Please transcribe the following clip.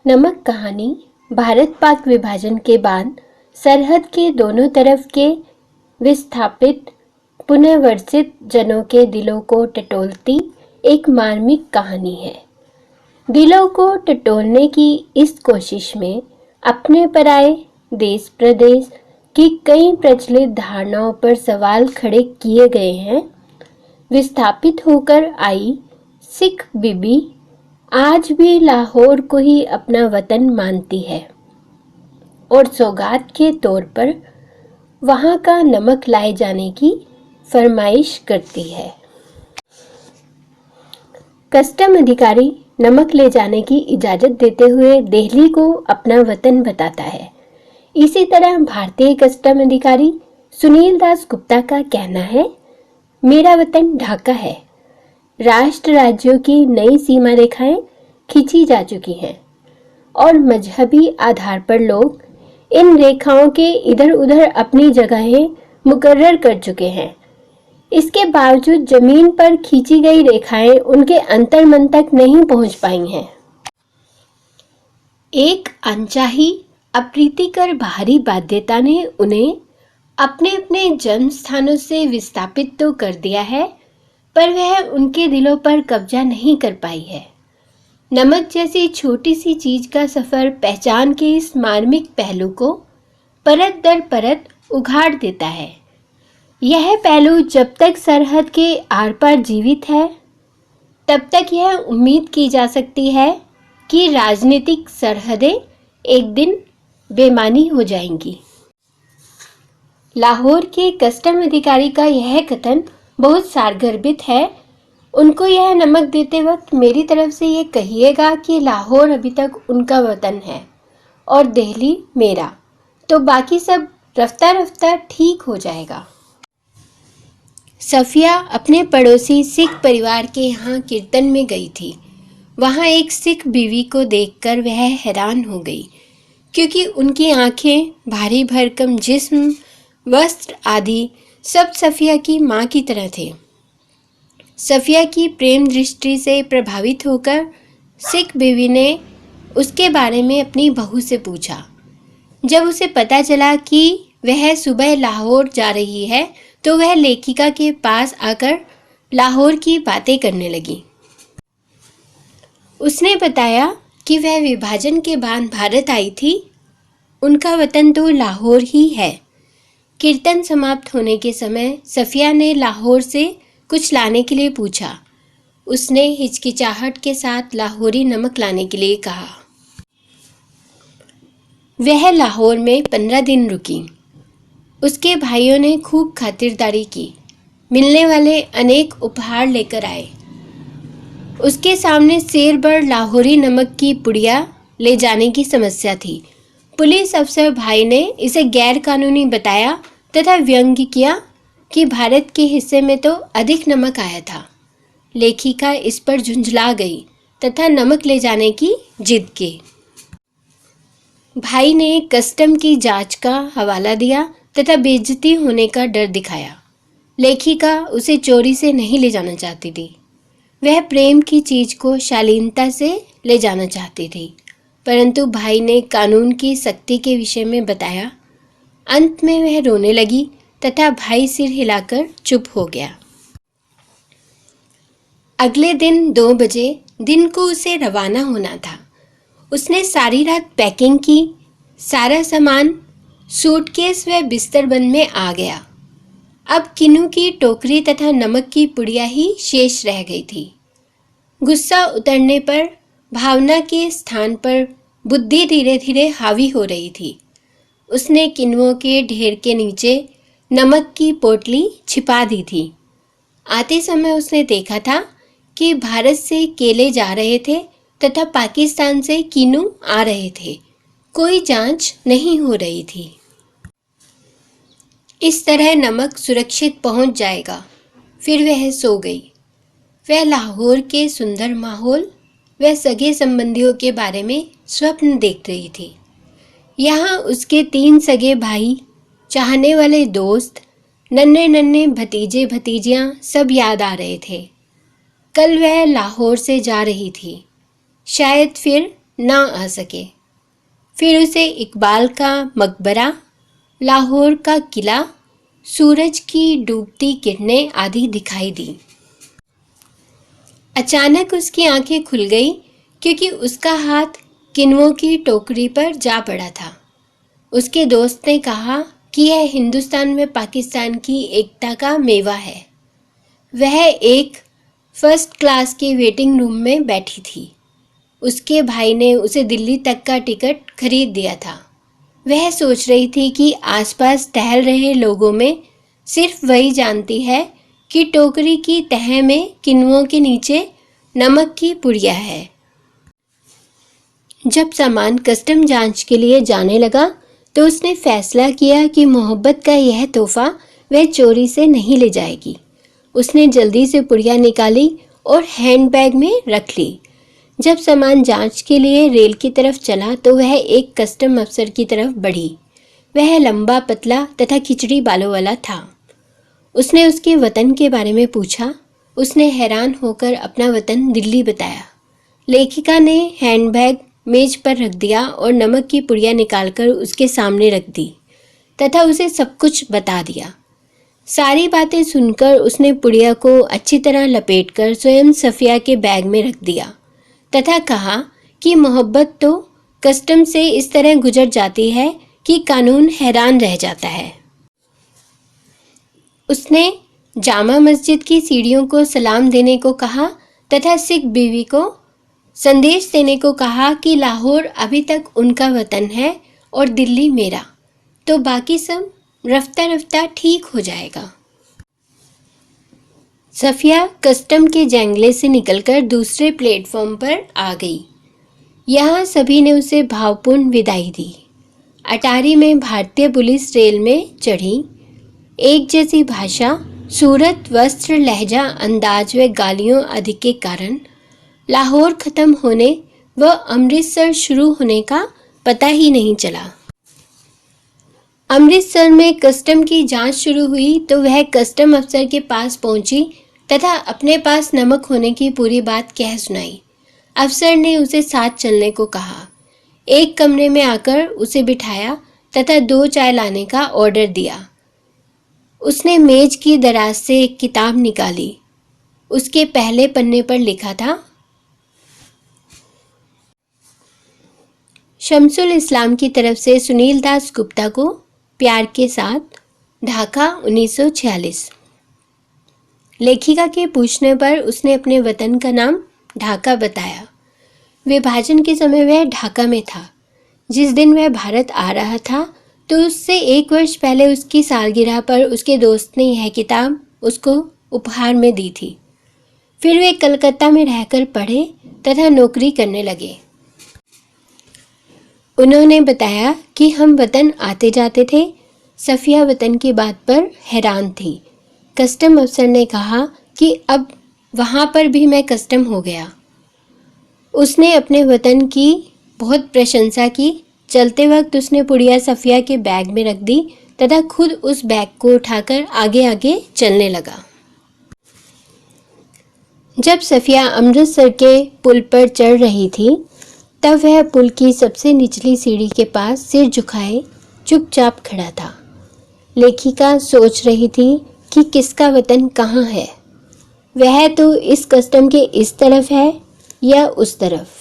नमक कहानी भारत पाक विभाजन के बाद सरहद के दोनों तरफ के विस्थापित पुनर्वसित जनों के दिलों को टटोलती एक मार्मिक कहानी है। दिलों को टटोलने की इस कोशिश में अपने पराये देश प्रदेश की कई प्रचलित धारणाओं पर सवाल खड़े किए गए हैं। विस्थापित होकर आई सिख बीबी आज भी लाहौर को ही अपना वतन मानती है और सौगात के तौर पर वहां का नमक लाए जाने की फरमाइश करती है। कस्टम अधिकारी नमक ले जाने की इजाजत देते हुए दिल्ली को अपना वतन बताता है। इसी तरह भारतीय कस्टम अधिकारी सुनील दास गुप्ता का कहना है, मेरा वतन ढाका है। राष्ट्र राज्यों की नई सीमा रेखाएं खींची जा चुकी हैं और मजहबी आधार पर लोग इन रेखाओं के इधर उधर अपनी जगहें मुकर्रर कर चुके हैं। इसके बावजूद जमीन पर खींची गई रेखाएं उनके अंतर्मन तक नहीं पहुंच पाई हैं। एक अनचाही अप्रीतिकर बाहरी बाध्यता ने उन्हें अपने अपने जन्म स्थानों से विस्थापित तो कर दिया है, पर वह उनके दिलों पर कब्जा नहीं कर पाई है। नमक जैसी छोटी सी चीज का सफर पहचान के इस मार्मिक पहलू को परत दर परत उघाड़ देता है। यह पहलू जब तक सरहद के आर पार जीवित है, तब तक यह उम्मीद की जा सकती है कि राजनीतिक सरहदें एक दिन बेमानी हो जाएंगी। लाहौर के कस्टम अधिकारी का यह कथन बहुत सारगर्भित है। उनको यह नमक देते वक्त मेरी तरफ से ये कहिएगा कि लाहौर अभी तक उनका वतन है और दिल्ली मेरा, तो बाकी सब रफ्ता रफ्ता ठीक हो जाएगा। सफिया अपने पड़ोसी सिख परिवार के यहाँ कीर्तन में गई थी। वहाँ एक सिख बीवी को देखकर वह हैरान हो गई, क्योंकि उनकी आंखें, भारी भरकम जिस्म, वस्त्र आदि सब सफिया की माँ की तरह थे। सफिया की प्रेम दृष्टि से प्रभावित होकर सिख बीवी ने उसके बारे में अपनी बहू से पूछा। जब उसे पता चला कि वह सुबह लाहौर जा रही है, तो वह लेखिका के पास आकर लाहौर की बातें करने लगी। उसने बताया कि वह विभाजन के बाद भारत आई थी। उनका वतन तो लाहौर ही है। कीर्तन समाप्त होने के समय सफिया ने लाहौर से कुछ लाने के लिए पूछा। उसने हिचकिचाहट के साथ लाहौरी नमक लाने के लिए कहा। वह लाहौर में 15 दिन रुकी। उसके भाइयों ने खूब खातिरदारी की। मिलने वाले अनेक उपहार लेकर आए। उसके सामने सेर भर लाहौरी नमक की पुड़िया ले जाने की समस्या थी। पुलिस अफसर भाई ने इसे गैर कानूनी बताया तथा व्यंग्य किया कि भारत के हिस्से में तो अधिक नमक आया था। लेखिका इस पर झुंझला गई तथा नमक ले जाने की जिद की। भाई ने कस्टम की जांच का हवाला दिया तथा बेइज्जती होने का डर दिखाया। लेखिका उसे चोरी से नहीं ले जाना चाहती थी। वह प्रेम की चीज को शालीनता से ले जाना चाहती थी, परंतु भाई ने कानून की सख्ती के विषय में बताया। अंत में वह रोने लगी तथा भाई सिर हिलाकर चुप हो गया। अगले दिन 2 बजे दिन को उसे रवाना होना था। उसने सारी रात पैकिंग की। सारा सामान सूटकेस व बिस्तरबंद में आ गया। अब किन्नू की टोकरी तथा नमक की पुड़िया ही शेष रह गई थी। गुस्सा उतरने पर भावना के स्थान पर बुद्धि धीरे धीरे हावी हो रही थी। उसने किन्नुओं के ढेर के नीचे नमक की पोटली छिपा दी थी। आते समय उसने देखा था कि भारत से केले जा रहे थे तथा पाकिस्तान से किन्नू आ रहे थे। कोई जांच नहीं हो रही थी। इस तरह नमक सुरक्षित पहुंच जाएगा। फिर वह सो गई। वह लाहौर के सुंदर माहौल व सगे संबंधियों के बारे में स्वप्न देख रही थी। यहाँ उसके 3 सगे भाई, चाहने वाले दोस्त, नन्हे नन्हे भतीजे भतीजियाँ सब याद आ रहे थे। कल वह लाहौर से जा रही थी। शायद फिर ना आ सके। फिर उसे इकबाल का मकबरा, लाहौर का किला, सूरज की डूबती किरणें आदि दिखाई दी। अचानक उसकी आंखें खुल गई क्योंकि उसका हाथ किण्वों की टोकरी पर जा पड़ा था। उसके दोस्त ने कहा कि यह हिंदुस्तान में पाकिस्तान की एकता का मेवा है। वह एक फर्स्ट क्लास के वेटिंग रूम में बैठी थी। उसके भाई ने उसे दिल्ली तक का टिकट खरीद दिया था। वह सोच रही थी कि आसपास टहल रहे लोगों में सिर्फ वही जानती है कि टोकरी की तह में किण्वों के नीचे नमक की पुड़िया है। जब सामान कस्टम जांच के लिए जाने लगा तो उसने फैसला किया कि मोहब्बत का यह तोहफा वह चोरी से नहीं ले जाएगी। उसने जल्दी से पुड़िया निकाली और हैंडबैग में रख ली। जब सामान जांच के लिए रेल की तरफ चला तो वह एक कस्टम अफसर की तरफ बढ़ी। वह लंबा, पतला तथा खिचड़ी बालों वाला था। उसने उसके वतन के बारे में पूछा। उसने हैरान होकर अपना वतन दिल्ली बताया। लेखिका ने हैंडबैग मेज पर रख दिया और नमक की पुड़िया निकालकर उसके सामने रख दी तथा उसे सब कुछ बता दिया। सारी बातें सुनकर उसने पुड़िया को अच्छी तरह लपेटकर स्वयं सफिया के बैग में रख दिया तथा कहा कि मोहब्बत तो कस्टम से इस तरह गुजर जाती है कि कानून हैरान रह जाता है। उसने जामा मस्जिद की सीढ़ियों को सलाम देने को कहा तथा सिख बीवी को संदेश देने को कहा कि लाहौर अभी तक उनका वतन है और दिल्ली मेरा, तो बाकी सब रफ्ता रफ्ता ठीक हो जाएगा। सफिया कस्टम के जंगले से निकलकर दूसरे प्लेटफॉर्म पर आ गई। यहाँ सभी ने उसे भावपूर्ण विदाई दी। अटारी में भारतीय पुलिस रेल में चढ़ी। एक जैसी भाषा, सूरत, वस्त्र, लहजा, अंदाज व गालियों आदि के कारण लाहौर खत्म होने व अमृतसर शुरू होने का पता ही नहीं चला। अमृतसर में कस्टम की जांच शुरू हुई तो वह कस्टम अफसर के पास पहुंची तथा अपने पास नमक होने की पूरी बात कह सुनाई। अफसर ने उसे साथ चलने को कहा। एक कमरे में आकर उसे बिठाया तथा 2 चाय लाने का ऑर्डर दिया। उसने मेज की दराज से एक किताब निकाली। उसके पहले पन्ने पर लिखा था, शमसुल इस्लाम की तरफ से सुनील दास गुप्ता को प्यार के साथ, ढाका 1946। लेखिका के पूछने पर उसने अपने वतन का नाम ढाका बताया। विभाजन के समय वह ढाका में था। जिस दिन वह भारत आ रहा था तो उससे 1 वर्ष पहले उसकी सालगिरह पर उसके दोस्त ने यह किताब उसको उपहार में दी थी। फिर वे कलकत्ता में रहकर पढ़े तथा नौकरी करने लगे। उन्होंने बताया कि हम वतन आते जाते थे। सफिया वतन की बात पर हैरान थी। कस्टम अफसर ने कहा कि अब वहाँ पर भी मैं कस्टम हो गया। उसने अपने वतन की बहुत प्रशंसा की। चलते वक्त उसने पुड़िया सफिया के बैग में रख दी तथा खुद उस बैग को उठाकर आगे आगे चलने लगा। जब सफिया अमृतसर के पुल पर चढ़ रही थी तब वह पुल की सबसे निचली सीढ़ी के पास सिर झुकाए चुपचाप खड़ा था। लेखिका सोच रही थी कि किसका वतन कहाँ है। वह तो इस कस्टम के इस तरफ है या उस तरफ।